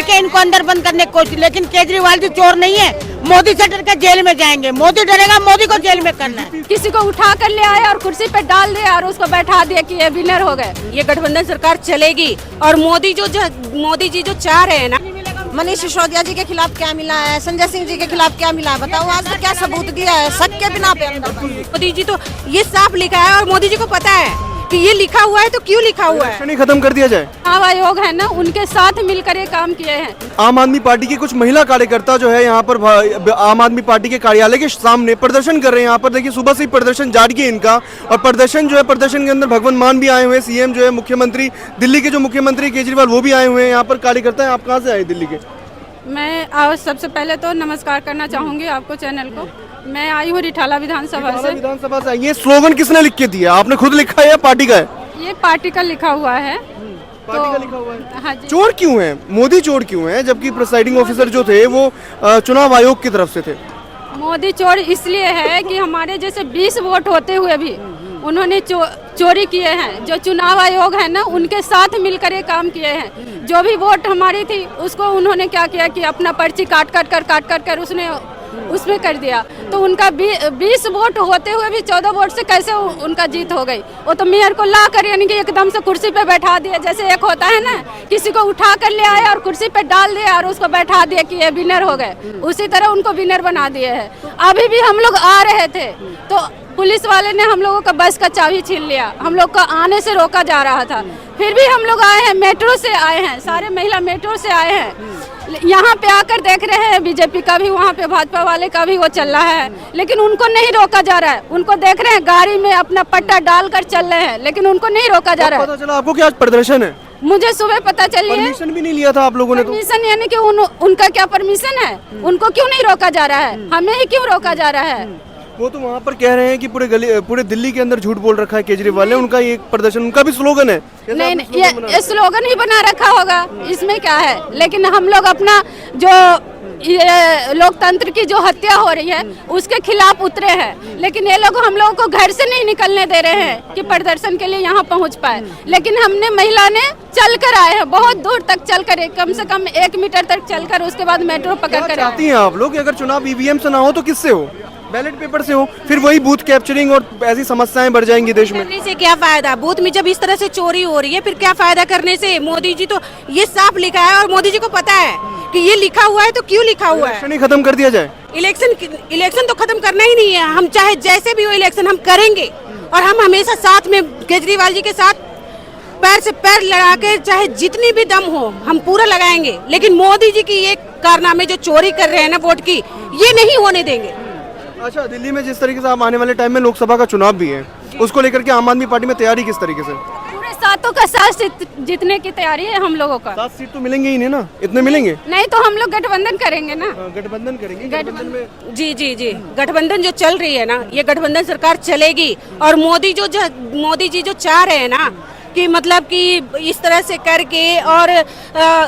करके इनको अंदर बंद करने की कोशिश, लेकिन केजरीवाल जी चोर नहीं है। मोदी से डर के जेल में जाएंगे, मोदी डरेगा, मोदी को जेल में करना है। किसी को उठा कर ले आए और कुर्सी पे डाल दिया और उसको बैठा दिया कि ये विनर हो गए। ये गठबंधन सरकार चलेगी और मोदी जी जो चाह रहे हैं ना। मनीष सिसोदिया जी के खिलाफ क्या मिला है, संजय सिंह जी के खिलाफ क्या मिला है, बताओ आज तक क्या सबूत दिया है? शक के बिना पे मोदी जी तो ये साफ लिखा है और मोदी जी को पता है कि ये लिखा हुआ है तो क्यों लिखा हुआ है। नहीं खत्म कर दिया जाए। चुनाव आयोग है ना, उनके साथ मिलकर ये काम किए हैं। आम आदमी पार्टी की कुछ महिला कार्यकर्ता जो है यहाँ पर आम आदमी पार्टी के कार्यालय के सामने प्रदर्शन कर रहे हैं। यहाँ पर देखिए सुबह से ही प्रदर्शन जारी है इनका, और प्रदर्शन जो है, प्रदर्शन के अंदर भगवंत मान भी आए हुए हैं, सीएम जो है, मुख्यमंत्री दिल्ली के जो मुख्यमंत्री केजरीवाल वो भी आए हुए हैं। यहाँ पर कार्यकर्ता है। आप कहाँ से आए दिल्ली के? मैं सबसे पहले तो नमस्कार करना चाहूंगी आपको, चैनल को। मैं आई हूँ रिठाला विधानसभा से। विधानसभा से। ये स्लोगन किसने लिख के दिया? आपने खुद लिखा है या पार्टी का है? ये पार्टी का लिखा हुआ है। पार्टी का लिखा हुआ है। हाँ जी। चोर क्यों है? मोदी चोर क्यों है, जबकि प्रिसाइडिंग ऑफिसर जो थे वो चुनाव आयोग की तरफ से थे? मोदी चोर इसलिए है कि हमारे जैसे 20 वोट होते हुए भी उन्होंने चोरी किए हैं। जो चुनाव आयोग है ना, उनके साथ मिलकर ये काम किए हैं। जो भी वोट हमारी थी उसको उन्होंने क्या किया कि अपना पर्ची काट कर उसने उसमें कर दिया। तो उनका 20 वोट होते हुए भी 14 वोट से कैसे उनका जीत हो गई? वो तो मेयर को ला कर यानी कि एकदम से कुर्सी पे बैठा दिया। जैसे एक होता है ना, किसी को उठा कर ले आए और कुर्सी पे डाल दिया और उसको बैठा दिया कि ये विनर हो गए, उसी तरह उनको विनर बना दिए है। अभी भी हम लोग आ रहे थे तो पुलिस वाले ने हम लोगों का बस का चाबी छीन लिया, हम लोग को आने से रोका जा रहा था। फिर भी हम लोग आए हैं, मेट्रो से आए हैं, सारे महिला मेट्रो से आए हैं। यहाँ पे आकर देख रहे हैं बीजेपी का भी, वहाँ पे भाजपा वाले का भी वो चल रहा है, लेकिन उनको नहीं रोका जा रहा है। उनको देख रहे हैं गाड़ी में अपना पट्टा डालकर चल रहे हैं, लेकिन उनको नहीं रोका जा रहा है। पता चला आपको कि आज प्रदर्शन है? मुझे सुबह पता चली है। परमिशन भी नहीं लिया था आप लोगों ने? परमिशन यानी कि उनका क्या परमिशन है? उनको क्यों नहीं रोका जा रहा है? हमें ही क्यों रोका जा रहा है? वो तो वहाँ पर कह रहे हैं कि पूरे दिल्ली के अंदर झूठ बोल रखा है केजरीवाल ने। उनका ये प्रदर्शन, उनका भी स्लोगन है। नहीं, ये स्लोगन ही बना रखा होगा, इसमें क्या है? लेकिन हम लोग अपना जो ये लोकतंत्र की जो हत्या हो रही है उसके खिलाफ उतरे हैं। लेकिन ये लोग हम लोगों को घर से नहीं निकलने दे रहे हैं कि प्रदर्शन के लिए यहाँ पहुँच पाए। लेकिन हमने महिला ने चल कर आए हैं, बहुत दूर तक चल कर, कम से कम 1 मीटर तक चलकर, उसके बाद मेट्रो पकड़ कर। चाहती हैं आप लोग अगर चुनाव ईवीएम से ना हो तो किससे हो? बैलेट पेपर से हो? फिर वही बूथ कैप्चरिंग और ऐसी समस्याएं बढ़ जाएंगी देश में। करने से क्या फायदा? बूथ में जब इस तरह से चोरी हो रही है फिर क्या फायदा करने से? मोदी जी तो ये साफ लिखा है और मोदी जी को पता है कि ये लिखा हुआ है तो क्यों लिखा हुआ है। इलेक्शन ही खत्म कर दिया जाए। इलेक्शन तो खत्म करना ही नहीं है। हम चाहे जैसे भी हो इलेक्शन हम करेंगे, और हम हमेशा साथ में केजरीवाल जी के साथ पैर से पैर लड़ा के, चाहे जितनी भी दम हो हम पूरा लगाएंगे। लेकिन मोदी जी की ये कारनामे जो चोरी कर रहे हैं ना वोट की, ये नहीं होने देंगे। अच्छा, दिल्ली में जिस तरीके से आप आने वाले टाइम में लोकसभा का चुनाव भी है, उसको लेकर के आम आदमी पार्टी में तैयारी किस तरीके से? पूरे सातों का 7 सीट जीतने की तैयारी है हम लोगों का। 7 सीट तो मिलेंगे ही नहीं ना, इतने मिलेंगे नहीं तो हम लोग गठबंधन करेंगे ना। गठबंधन करेंगे। गठबंधन में जी गठबंधन जो चल रही है ना, ये गठबंधन सरकार चलेगी और मोदी जी जो चाह रहे हैं ना कि मतलब कि इस तरह से करके, और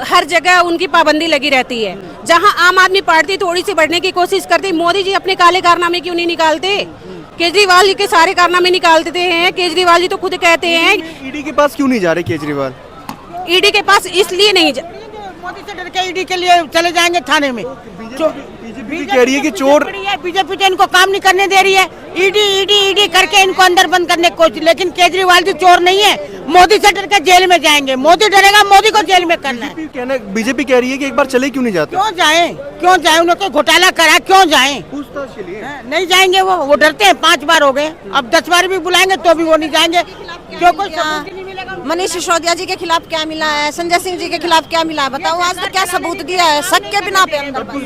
हर जगह उनकी पाबंदी लगी रहती है। जहां आम आदमी पार्टी थोड़ी सी बढ़ने की कोशिश करती, मोदी जी अपने काले कारनामे क्यों नहीं निकालते? केजरीवाल जी के सारे कारनामे निकालते हैं। केजरीवाल जी तो खुद कहते हैं। ईडी के पास क्यों नहीं जा रहे केजरीवाल? ईडी के पास इसलिए नहीं मोदी से डर के ईडी के लिए चले जाएंगे थाने में। बीजेपी कह रही है कि चोर, बीजेपी तो इनको काम नहीं करने दे रही है। ईडी करके इनको अंदर बंद करने की कोशिश, लेकिन केजरीवाल जी चोर नहीं है। मोदी से डर के जेल में जाएंगे, मोदी डरेगा, मोदी को जेल में करना है। बीजेपी कह रही है कि एक बार चले क्यों नहीं जाते? क्यों जाए? उन्होंने घोटाला करा, क्यों जाए? पूछताछ के लिए नहीं जाएंगे। वो डरते हैं। 5 बार हो गए, अब 10 बार भी बुलाएंगे तो भी वो नहीं जाएंगे। क्यों? कोई सबूत नहीं मिलेगा। मनीष सिसोदिया जी के खिलाफ क्या मिला है, संजय सिंह जी के खिलाफ क्या मिला है, बताओ आज तक क्या सबूत दिया है? शक के बिना पे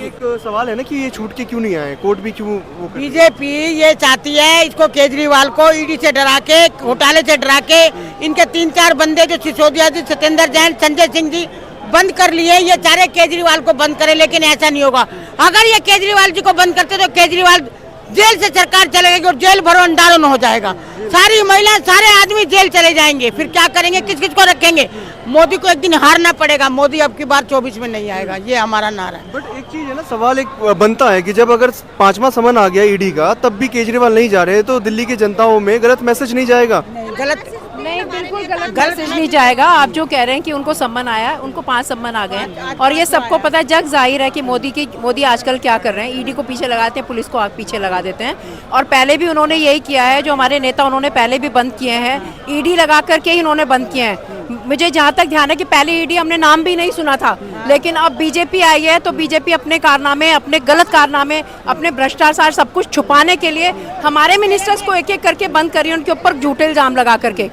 एक सवाल है ना कि ये छूट के क्यों नहीं आए, कोर्ट भी क्यों? बीजेपी ये चाहती है इसको, केजरीवाल को ईडी से डरा के, घोटाले से डरा के, इनके 3-4 बंदे जो सिसोदिया जी, सत्येंद्र जैन, संजय सिंह जी बंद कर लिए। ये चाह रहे केजरीवाल को बंद करे, लेकिन ऐसा नहीं होगा। अगर ये केजरीवाल जी को बंद करते तो केजरीवाल जेल से सरकार चलेगी और जेल भरो अंधारों हो जाएगा। सारी महिला, सारे आदमी जेल चले जाएंगे। फिर क्या करेंगे? किस किस को रखेंगे? मोदी को एक दिन हारना पड़ेगा। मोदी अब की बार 24 में नहीं आएगा, ये हमारा नारा है। बट एक चीज है ना, सवाल एक बनता है कि जब अगर 5वां समन आ गया ईडी का, तब भी केजरीवाल नहीं जा रहे तो दिल्ली की जनताओं में गलत मैसेज नहीं जाएगा? गलत नहीं बिल्कुल गलत मैसेज नहीं जाएगा। आप जो कह रहे हैं कि उनको सम्मन आया, उनको 5 सम्मन आ गए हैं और ये सबको पता है, जग जाहिर है कि मोदी आजकल क्या कर रहे हैं। ईडी को पीछे लगाते हैं, पुलिस को आग पीछे लगा देते हैं और पहले भी उन्होंने यही किया है। जो हमारे नेता उन्होंने पहले भी बंद किए हैं, ईडी लगा करके ही उन्होंने बंद किए हैं। मुझे जहाँ तक ध्यान है कि पहले ईडी हमने नाम भी नहीं सुना था, लेकिन अब बीजेपी आई है तो बीजेपी अपने कारनामे, अपने गलत कारनामे, अपने भ्रष्टाचार सब कुछ छुपाने के लिए हमारे मिनिस्टर्स को एक एक करके बंद करिए, उनके ऊपर झूठे इल्जाम लगा करके।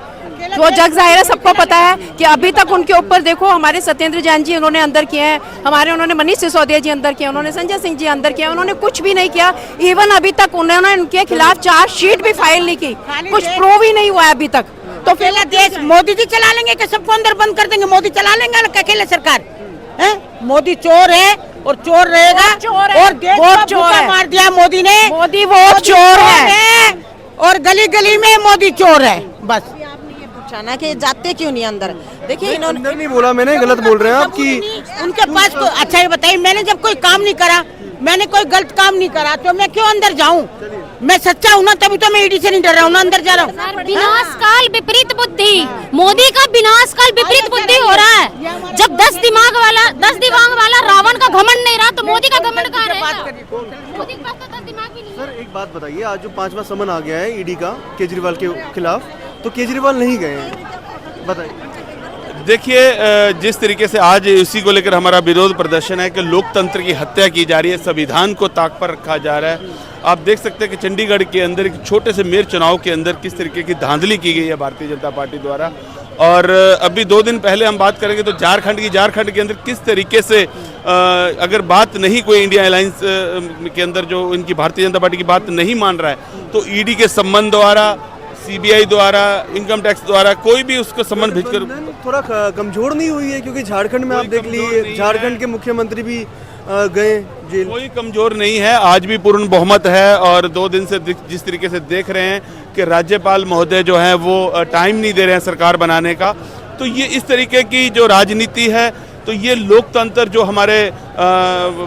तो जग जाहिर है, सबको पता है कि अभी तक उनके ऊपर देखो, हमारे सत्येंद्र जैन जी उन्होंने अंदर किए हैं, उन्होंने मनीष सिसोदिया जी अंदर किए, उन्होंने संजय सिंह जी अंदर किया, उन्होंने कुछ भी नहीं किया। इवन अभी तक उन्होंने उनके खिलाफ चार्जशीट भी फाइल नहीं की, कुछ प्रूव ही नहीं हुआ है अभी तक। तो अकेला देश मोदी जी चला लेंगे कि सबको अंदर बंद कर देंगे? मोदी चला लेंगे अकेले सरकार? है मोदी चोर है और चोर रहेगा, और देश को भूखा मार दिया मोदी ने। मोदी वो चोर है और गली गली में मोदी चोर है। बस आपने ये पूछा ना कि जाते क्यों नहीं अंदर? देखिए इन्होंने अंदर नहीं बोला मैंने, गलत बोल रहे हैं आप कि उनके पास तो अच्छा ये बताइए, मैंने जब कोई काम नहीं करा, मैंने कोई गलत काम नहीं करा, तो मैं क्यों अंदर जाऊं? मैं सच्चा हूं ना, तभी तो मैं ईडी से नहीं डर रहा हूं ना, अंदर जा रहा हूं। विनाशकाल विपरीत बुद्धि, मोदी का विनाशकाल विपरीत बुद्धि हो रहा है। जब 10 दिमाग वाला रावण का घमंड नहीं रहा, तो मोदी का घमंड कहाँ रहेगा? मोदी के पास तो 10 दिमाग भी नहीं है। सर एक बात बताइए, आज जो 5वां समन आ गया है ईडी का केजरीवाल के खिलाफ, तो केजरीवाल नहीं गए हैं, बताइए। देखिए, जिस तरीके से आज इसी को लेकर हमारा विरोध प्रदर्शन है कि लोकतंत्र की हत्या की जा रही है, संविधान को ताक पर रखा जा रहा है। आप देख सकते हैं कि चंडीगढ़ के अंदर एक छोटे से मेयर चुनाव के अंदर किस तरीके की धांधली की गई है भारतीय जनता पार्टी द्वारा। और अभी 2 दिन पहले हम बात करेंगे तो झारखंड के अंदर किस तरीके से अगर बात नहीं, कोई इंडिया अलायंस के अंदर जो इनकी भारतीय जनता पार्टी की बात नहीं मान रहा है, तो ईडी के सम्मन द्वारा, सीबीआई द्वारा, इनकम टैक्स द्वारा कोई भी उसको सम्मन भेजकर थोड़ा कमजोर नहीं हुई है? क्योंकि झारखंड में आप देख लीजिए, झारखंड के मुख्यमंत्री भी गए जेल। कोई कमजोर नहीं है, आज भी पूर्ण बहुमत है। और 2 दिन से जिस तरीके से देख रहे हैं कि राज्यपाल महोदय जो हैं वो टाइम नहीं दे रहे हैं सरकार बनाने का, तो ये इस तरीके की जो राजनीति है, तो ये लोकतंत्र जो हमारे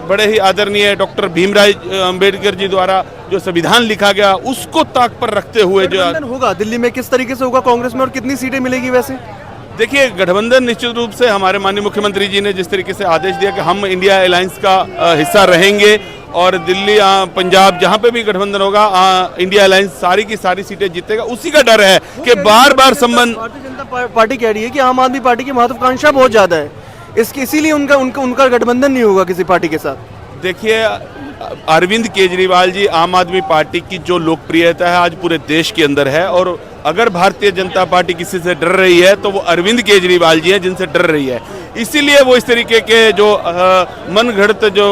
बड़े ही आदरणीय डॉक्टर भीमराव अंबेडकर जी द्वारा जो संविधान लिखा गया, उसको ताक पर रखते हुए जो होगा दिल्ली में, किस तरीके से होगा कांग्रेस में और कितनी सीटें मिलेगी वैसे? देखिए, गठबंधन निश्चित रूप से हमारे माननीय मुख्यमंत्री जी ने जिस तरीके से आदेश दिया कि हम इंडिया अलायंस का हिस्सा रहेंगे और दिल्ली, पंजाब, जहां पे भी गठबंधन होगा, इंडिया अलायंस सारी की सारी सीटें जीतेगा। उसी का डर है कि बार बार संबंध। भारतीय जनता पार्टी कह रही है कि आम आदमी पार्टी की महत्वाकांक्षा बहुत ज्यादा है, इसीलिए उनका गठबंधन नहीं होगा किसी पार्टी के साथ। देखिए, अरविंद केजरीवाल जी, आम आदमी पार्टी की जो लोकप्रियता है आज पूरे देश के अंदर है, और अगर भारतीय जनता पार्टी किसी से डर रही है तो वो अरविंद केजरीवाल जी हैं जिनसे डर रही है। इसीलिए वो इस तरीके के जो मनगढ़ंत जो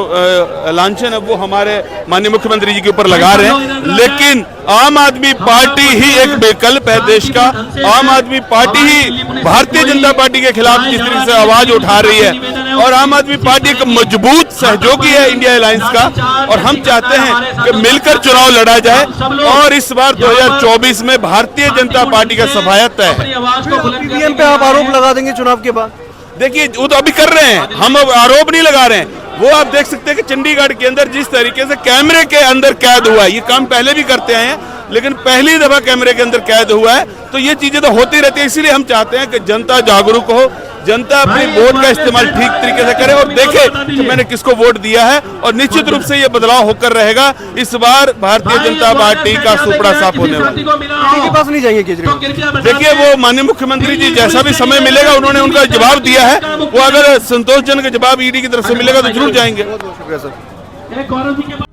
लांछन है वो हमारे माननीय मुख्यमंत्री जी के ऊपर लगा रहे हैं। लेकिन आम आदमी पार्टी ही एक विकल्प है देश का। आम आदमी पार्टी ही भारतीय जनता पार्टी के खिलाफ जिस तरीके से आवाज उठा रही है, और आम आदमी पार्टी एक मजबूत सहयोगी है इंडिया अलायंस का, और हम चाहते हैं कि मिलकर चुनाव लड़ा जाए और इस बार 2024 में भारतीय जनता पार्टी का सफायत तय है। ईवीएम पे आप आरोप लगा देंगे चुनाव के बाद? देखिए, वो तो अभी कर रहे हैं, हम अब आरोप नहीं लगा रहे हैं। वो आप देख सकते हैं कि चंडीगढ़ के अंदर जिस तरीके से कैमरे के अंदर कैद हुआ है, ये काम पहले भी करते आए हैं, लेकिन पहली दफा कैमरे के अंदर कैद हुआ है, तो ये चीजें तो होती रहती है। इसीलिए हम चाहते हैं कि जनता जागरूक हो, जनता अपनी वोट का इस्तेमाल ठीक तरीके से करे और देखे कि मैंने किसको वोट दिया है, और निश्चित रूप से ये बदलाव होकर रहेगा। इस बार भारतीय जनता पार्टी का सुपड़ा साफ होने वाला है। के पास नहीं जाएंगे केजरीवाल? देखिए, वो माननीय मुख्यमंत्री जी जैसा भी समय मिलेगा, उन्होंने उनका जवाब दिया है, वो अगर संतोषजनक जवाब ईडी की तरफ से मिलेगा तो जरूर जाएंगे। बहुत शुक्रिया सर।